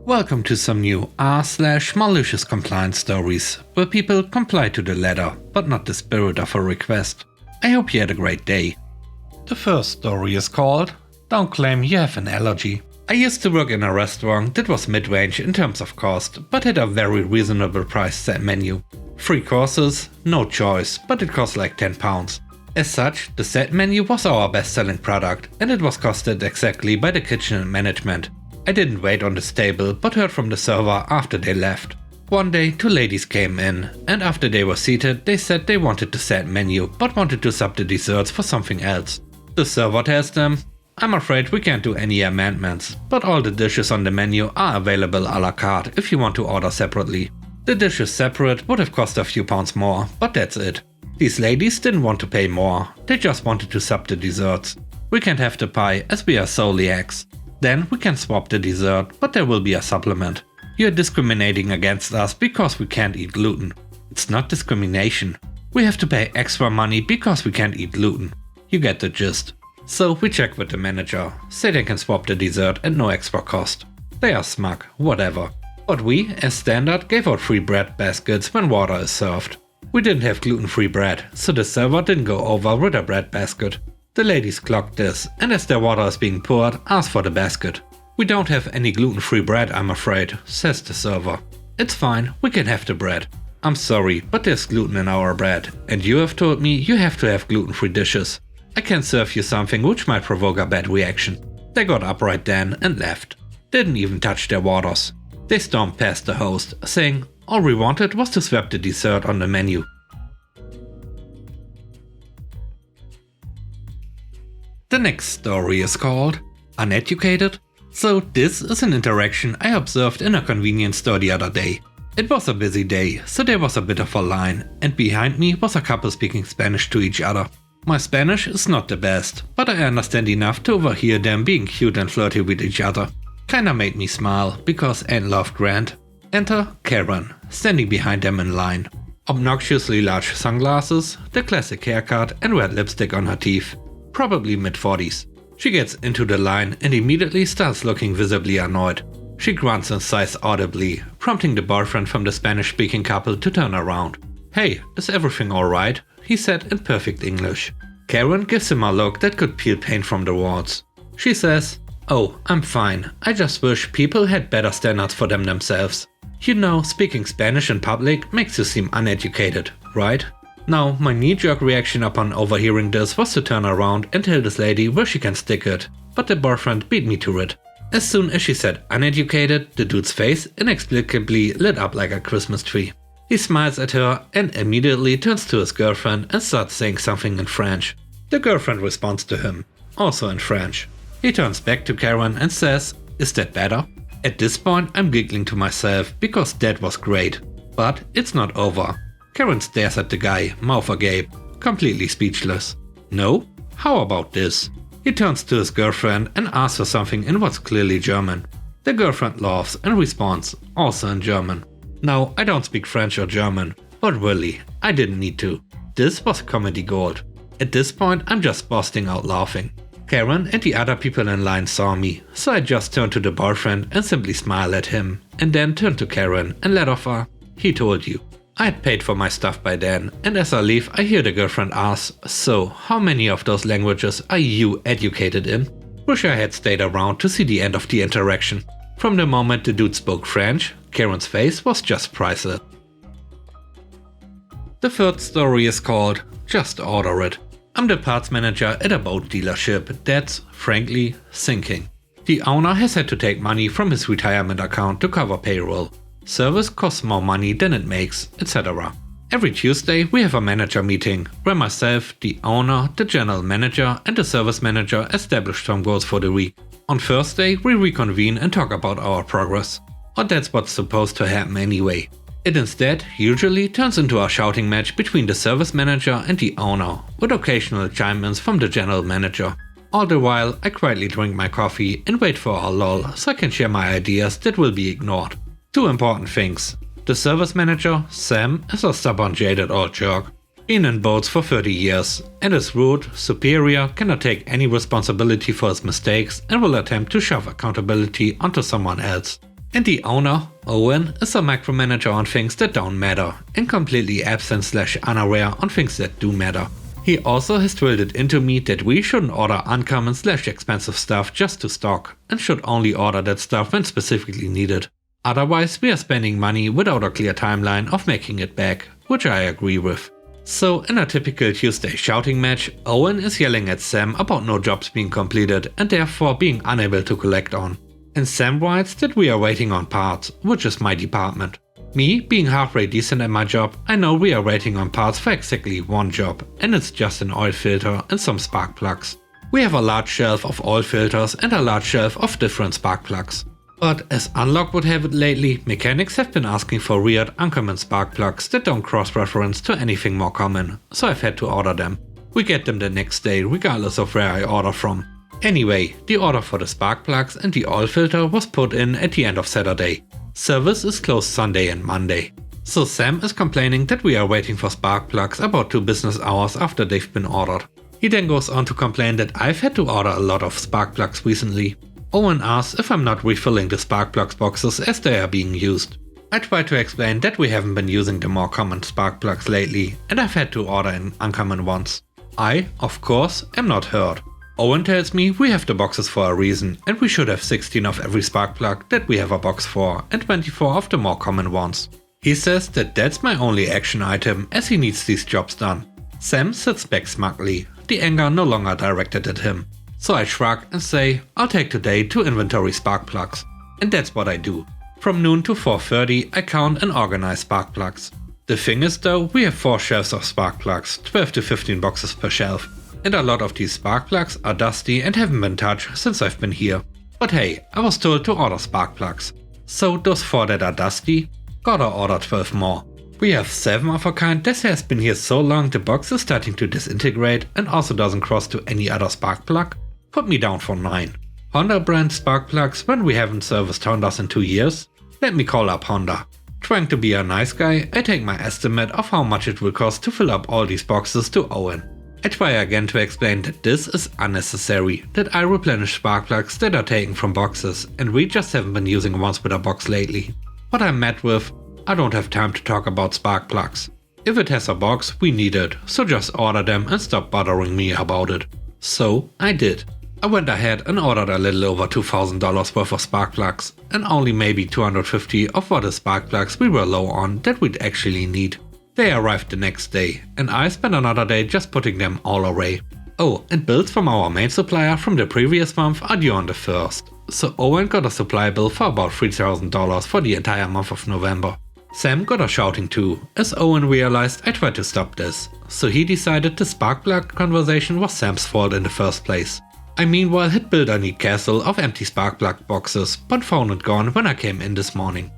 Welcome to some new r/malicious compliance stories, where people comply to the letter, but not the spirit of a request. I hope you had a great day. The first story is called Don't Claim You Have an Allergy. I used to work in a restaurant that was mid-range in terms of cost, but had a very reasonable price set menu. 3 courses, no choice, but it cost like £10. As such, the set menu was our best-selling product, and it was costed exactly by the kitchen and management. I didn't wait on this table, but heard from the server after they left. One day, 2 ladies came in, and after they were seated, they said they wanted the set menu, but wanted to sub the desserts for something else. The server tells them, "I'm afraid we can't do any amendments, but all the dishes on the menu are available a la carte if you want to order separately." The dishes separate would have cost a few pounds more, but that's it. These ladies didn't want to pay more, they just wanted to sub the desserts. "We can't have the pie as we are celiacs. Then we can swap the dessert, but there will be a supplement. You're discriminating against us because we can't eat gluten." It's not discrimination. We have to pay extra money because we can't eat gluten. You get the gist. So we check with the manager, say they can swap the dessert at no extra cost. They are smug, whatever. But we, as standard, gave out free bread baskets when water is served. We didn't have gluten-free bread, so the server didn't go over with a bread basket. The ladies clocked this, and as their water is being poured, asked for the basket. "We don't have any gluten-free bread, I'm afraid," says the server. "It's fine, we can have the bread." "I'm sorry, but there's gluten in our bread, and you have told me you have to have gluten-free dishes. I can serve you something which might provoke a bad reaction." They got up right then and left. Didn't even touch their waters. They stormed past the host, saying all we wanted was to swap the dessert on the menu. The next story is called Uneducated. So this is an interaction I observed in a convenience store the other day. It was a busy day, so there was a bit of a line, and behind me was a couple speaking Spanish to each other. My Spanish is not the best, but I understand enough to overhear them being cute and flirty with each other. Kinda made me smile, because Anne loved Grant. Enter Karen, standing behind them in line. Obnoxiously large sunglasses, the classic haircut and red lipstick on her teeth. Probably mid-40s. She gets into the line and immediately starts looking visibly annoyed. She grunts and sighs audibly, prompting the boyfriend from the Spanish-speaking couple to turn around. "Hey, is everything alright?" he said in perfect English. Karen gives him a look that could peel paint from the walls. She says, "Oh, I'm fine. I just wish people had better standards for themselves. You know, speaking Spanish in public makes you seem uneducated, right?" Now, my knee-jerk reaction upon overhearing this was to turn around and tell this lady where she can stick it, but the boyfriend beat me to it. As soon as she said uneducated, the dude's face inexplicably lit up like a Christmas tree. He smiles at her and immediately turns to his girlfriend and starts saying something in French. The girlfriend responds to him, also in French. He turns back to Karen and says, "Is that better?" At this point I'm giggling to myself because that was great. But it's not over. Karen stares at the guy, mouth agape, completely speechless. "No? How about this?" He turns to his girlfriend and asks her something in what's clearly German. The girlfriend laughs and responds, also in German. Now, I don't speak French or German, but really, I didn't need to. This was comedy gold. At this point, I'm just bursting out laughing. Karen and the other people in line saw me, so I just turned to the boyfriend and simply smiled at him, and then turned to Karen and let off a, "He told you." I had paid for my stuff by then, and as I leave I hear the girlfriend ask, "So, how many of those languages are you educated in?" Wish I had stayed around to see the end of the interaction. From the moment the dude spoke French, Karen's face was just priceless. The third story is called Just Order It. I'm the parts manager at a boat dealership that's, frankly, sinking. The owner has had to take money from his retirement account to cover payroll. Service costs more money than it makes, etc. Every Tuesday we have a manager meeting, where myself, the owner, the general manager and the service manager establish some goals for the week. On Thursday we reconvene and talk about our progress. Or that's what's supposed to happen anyway. It instead usually turns into a shouting match between the service manager and the owner, with occasional chime-ins from the general manager. All the while I quietly drink my coffee and wait for a lull so I can share my ideas that will be ignored. 2 important things. The service manager, Sam, is a stubborn, jaded old jerk. Been in boats for 30 years, and is rude, superior, cannot take any responsibility for his mistakes and will attempt to shove accountability onto someone else. And the owner, Owen, is a micromanager on things that don't matter and completely absent/unaware on things that do matter. He also has drilled it into me that we shouldn't order uncommon/expensive stuff just to stock and should only order that stuff when specifically needed. Otherwise, we are spending money without a clear timeline of making it back, which I agree with. So, in a typical Tuesday shouting match, Owen is yelling at Sam about no jobs being completed and therefore being unable to collect on. And Sam writes that we are waiting on parts, which is my department. Me, being halfway decent at my job, I know we are waiting on parts for exactly one job, and it's just an oil filter and some spark plugs. We have a large shelf of oil filters and a large shelf of different spark plugs. But as Unlock would have it lately, mechanics have been asking for weird uncommon spark plugs that don't cross-reference to anything more common, so I've had to order them. We get them the next day regardless of where I order from. Anyway, the order for the spark plugs and the oil filter was put in at the end of Saturday. Service is closed Sunday and Monday. So Sam is complaining that we are waiting for spark plugs about 2 business hours after they've been ordered. He then goes on to complain that I've had to order a lot of spark plugs recently. Owen asks if I'm not refilling the spark plugs boxes as they are being used. I try to explain that we haven't been using the more common spark plugs lately and I've had to order in uncommon ones. I, of course, am not heard. Owen tells me we have the boxes for a reason and we should have 16 of every spark plug that we have a box for and 24 of the more common ones. He says that that's my only action item as he needs these jobs done. Sam sits back smugly, the anger no longer directed at him. So I shrug and say I'll take today to inventory spark plugs. And that's what I do. From noon to 4:30 I count and organize spark plugs. The thing is though, we have 4 shelves of spark plugs, 12 to 15 boxes per shelf. And a lot of these spark plugs are dusty and haven't been touched since I've been here. But hey, I was told to order spark plugs. So those 4 that are dusty, gotta order 12 more. We have 7 of a kind that has been here so long the box is starting to disintegrate and also doesn't cross to any other spark plug. Put me down for 9. Honda brand spark plugs when we haven't serviced Hondas in 2 years? Let me call up Honda. Trying to be a nice guy, I take my estimate of how much it will cost to fill up all these boxes to Owen. I try again to explain that this is unnecessary, that I replenish spark plugs that are taken from boxes and we just haven't been using ones with a box lately. What I'm met with, I don't have time to talk about spark plugs. If it has a box, we need it, so just order them and stop bothering me about it. So I did. I went ahead and ordered a little over $2,000 worth of spark plugs and only maybe 250 of what the spark plugs we were low on that we'd actually need. They arrived the next day and I spent another day just putting them all away. Oh, and bills from our main supplier from the previous month are due on the 1st, so Owen got a supply bill for about $3,000 for the entire month of November. Sam got a shouting too, as Owen realized I tried to stop this, so he decided the spark plug conversation was Sam's fault in the first place. I meanwhile had built a neat castle of empty spark plug boxes, but found it gone when I came in this morning.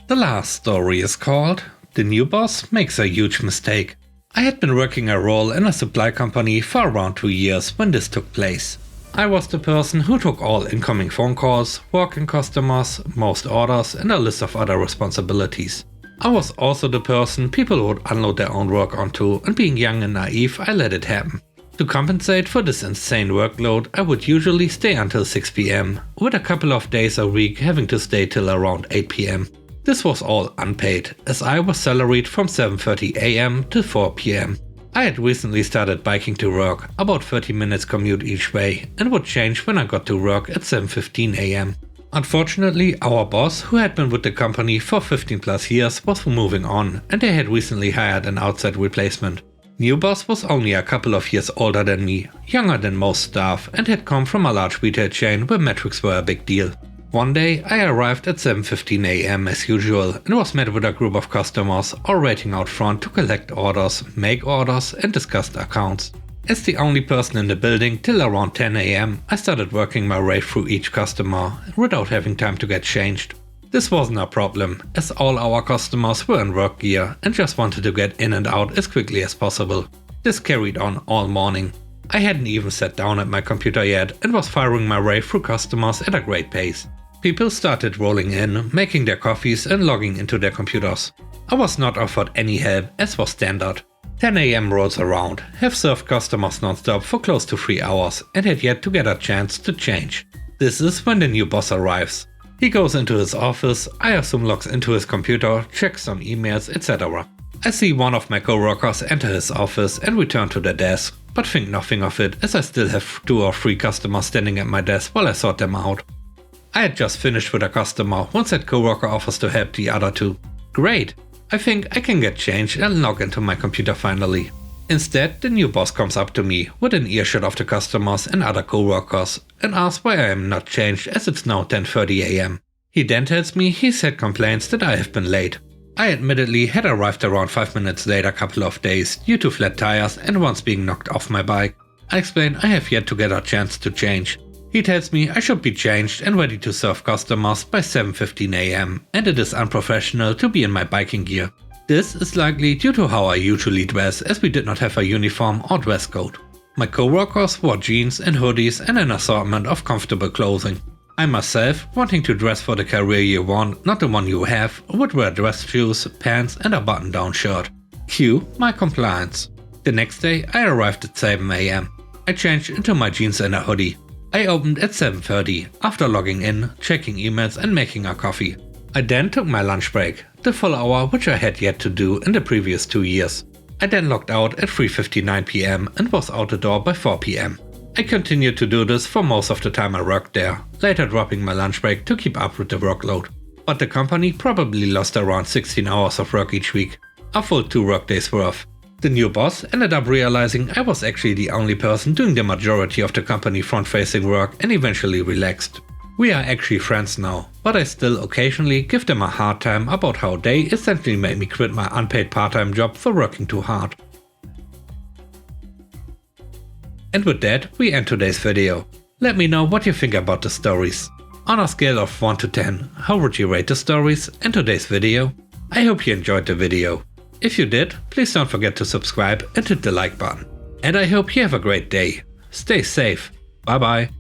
The last story is called The New Boss Makes a Huge Mistake. I had been working a role in a supply company for around 2 years when this took place. I was the person who took all incoming phone calls, walk-in customers, most orders and a list of other responsibilities. I was also the person people would unload their own work onto, and being young and naive, I let it happen. To compensate for this insane workload, I would usually stay until 6 PM, with a couple of days a week having to stay till around 8 PM. This was all unpaid, as I was salaried from 7:30 AM to 4 PM. I had recently started biking to work, about 30 minutes commute each way, and would change when I got to work at 7:15 AM. Unfortunately, our boss, who had been with the company for 15 plus years, was moving on and they had recently hired an outside replacement. New boss was only a couple of years older than me, younger than most staff and had come from a large retail chain where metrics were a big deal. One day I arrived at 7:15 AM as usual and was met with a group of customers all waiting out front to collect orders, make orders and discuss accounts. As the only person in the building till around 10 AM, I started working my way through each customer without having time to get changed. This wasn't a problem, as all our customers were in work gear and just wanted to get in and out as quickly as possible. This carried on all morning. I hadn't even sat down at my computer yet and was firing my way through customers at a great pace. People started rolling in, making their coffees and logging into their computers. I was not offered any help, as was standard. 10 AM rolls around, have served customers non-stop for close to 3 hours and had yet to get a chance to change. This is when the new boss arrives. He goes into his office, I assume logs into his computer, checks some emails, etc. I see one of my coworkers enter his office and return to the desk, but think nothing of it as I still have 2 or 3 customers standing at my desk while I sort them out. I had just finished with a customer when said coworker offers to help the other 2. Great! I think I can get changed and log into my computer finally. Instead, the new boss comes up to me with an earshot of the customers and other coworkers and asks why I am not changed as it's now 10:30 AM. He then tells me he's had complaints that I have been late. I admittedly had arrived around 5 minutes late a couple of days due to flat tires and once being knocked off my bike. I explain I have yet to get a chance to change. He tells me I should be changed and ready to serve customers by 7:15 AM and it is unprofessional to be in my biking gear. This is likely due to how I usually dress as we did not have a uniform or dress code. My coworkers wore jeans and hoodies and an assortment of comfortable clothing. I myself, wanting to dress for the career you want, not the one you have, would wear dress shoes, pants and a button-down shirt. Cue my compliance. The next day I arrived at 7 AM. I changed into my jeans and a hoodie. I opened at 7:30 after logging in, checking emails and making a coffee. I then took my lunch break, the full hour which I had yet to do in the previous 2 years. I then logged out at 3:59 PM and was out the door by 4 PM. I continued to do this for most of the time I worked there, later dropping my lunch break to keep up with the workload. But the company probably lost around 16 hours of work each week, a full 2 workdays worth. The new boss ended up realizing I was actually the only person doing the majority of the company front-facing work and eventually relaxed. We are actually friends now, but I still occasionally give them a hard time about how they essentially made me quit my unpaid part-time job for working too hard. And with that, we end today's video. Let me know what you think about the stories. On a scale of 1 to 10, how would you rate the stories and today's video? I hope you enjoyed the video. If you did, please don't forget to subscribe and hit the like button. And I hope you have a great day. Stay safe. Bye bye.